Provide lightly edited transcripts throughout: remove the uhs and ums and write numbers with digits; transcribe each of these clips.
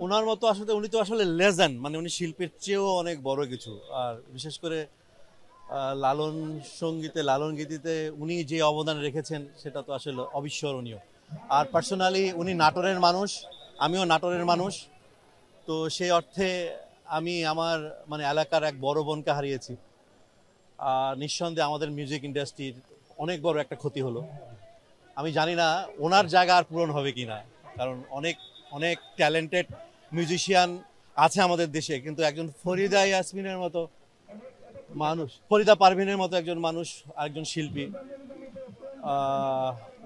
ওনার মতো আসলে উনি তো আসলে লেজেন্ড, মানে উনি শিল্পীর চেয়েও অনেক বড় কিছু। আর বিশেষ করে লালন সঙ্গীতে, লালন গীতিতে উনি যে অবদান রেখেছেন সেটা তো আসলে অবিস্মরণীয়। আর পার্সোনালি উনি নাটোরের মানুষ, আমিও নাটোরের মানুষ। তো সেই অর্থে আমি আমার মানে এলাকার এক বড় বোনকে হারিয়েছি। নিঃসন্দেহে আমাদের মিউজিক ইন্ডাস্ট্রির অনেক বড় একটা ক্ষতি হলো। আমি জানি না ওনার জায়গা আর পূরণ হবে কিনা, কারণ অনেক অনেক ট্যালেন্টেড মিউজিশিয়ান আছে আমাদের দেশে, কিন্তু একজন ফরিদা ইয়াসমিনের মতো মানুষ, ফরিদা পারভিনের মতো একজন মানুষ, আরেকজন শিল্পী,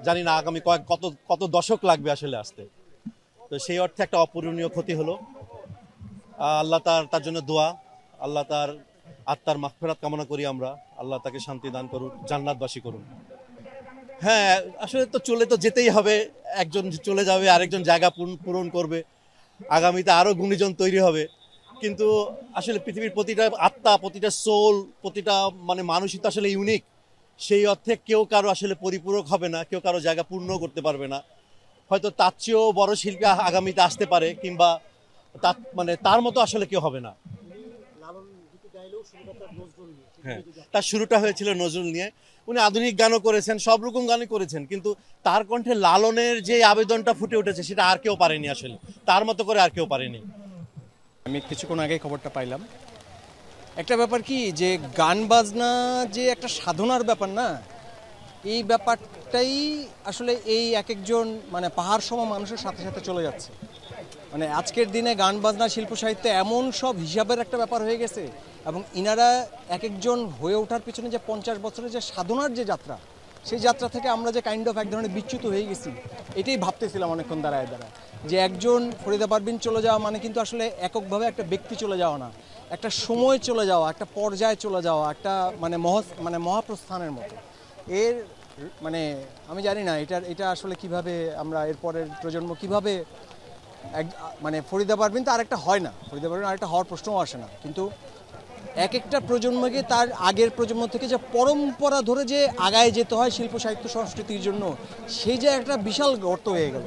জানি না আগামী কত কত দশক লাগবে আসলে আসতে। তো সেই অর্থে একটা অপূরণীয় ক্ষতি হলো। আল্লাহ তার জন্য দোয়া, আল্লাহ তার আত্মার মাগফিরাত কামনা করি আমরা। আল্লাহ তাকে শান্তি দান করুন, জান্নাতবাসী করুন। হ্যাঁ, আসলে তো চলে তো যেতেই হবে। একজন চলে যাবে, আরেকজন জায়গা পূরণ করবে, আগামীতে আরো গুণীজন তৈরি হবে। কিন্তু আসলে পৃথিবীর প্রতিটা আত্মা, প্রতিটা সোল, প্রতিটা মানে মানুষই তো আসলে ইউনিক। সেই অর্থে কেউ কারো আসলে পরিপূরক হবে না, কেউ কারো জায়গা পূর্ণ করতে পারবে না। হয়তো তার চেয়েও বড় শিল্পী আগামীতে আসতে পারে, কিংবা তার মানে তার মতো আসলে কেউ হবে না। হ্যাঁ, তার শুরুটা হয়েছিল নজরুল নিয়ে। উনি আধুনিক গানও করেছেন, সব রকম গানই করেছেন, কিন্তু তার কণ্ঠে লালনের যে আবেদনটা ফুটে উঠেছে সেটা আর কেউ পারেনি আসলে, তার মতো করে আর কেউ পারেনি। আমি কিছুক্ষণ আগে খবরটা পাইলাম। একটা ব্যাপার কি, যে গান বাজনা যে একটা সাধনার ব্যাপার না, এই ব্যাপারটাই আসলে এই এক একজন মানে পাহাড় সম মানুষের সাথে সাথে চলে যাচ্ছে। মানে আজকের দিনে গান বাজনা শিল্প সাহিত্য এমন সব হিসাবের একটা ব্যাপার হয়ে গেছে, এবং ইনারা এক একজন হয়ে ওঠার পিছনে যে 50 বছরের যে সাধনার যে যাত্রা, সেই যাত্রা থেকে আমরা যে কাইন্ড অফ এক ধরনের বিচ্যুত হয়ে গেছি, এটাই ভাবতেছিলাম অনেকক্ষণ দাঁড়ায় যে একজন ফরিদা পারভিন চলে যাওয়া মানে কিন্তু আসলে এককভাবে একটা ব্যক্তি চলে যাওয়া না, একটা সময় চলে যাওয়া, একটা পর্যায়ে চলে যাওয়া, একটা মানে মহাপ্রস্থানের মতো। এর মানে আমি জানি না এটা আসলে কিভাবে আমরা এরপরের প্রজন্ম কিভাবে মানে ফরিদা পারভিন তো আরেকটা হয় না, ফরিদা পারভিন আরেকটা হওয়ার প্রশ্নও আসে না, কিন্তু এক একটা প্রজন্মকে তার আগের প্রজন্ম থেকে যে পরম্পরা ধরে যে আগায় যেতে হয় শিল্প সাহিত্য সংস্কৃতির জন্য, সেই যে একটা বিশাল গর্ত হয়ে গেল।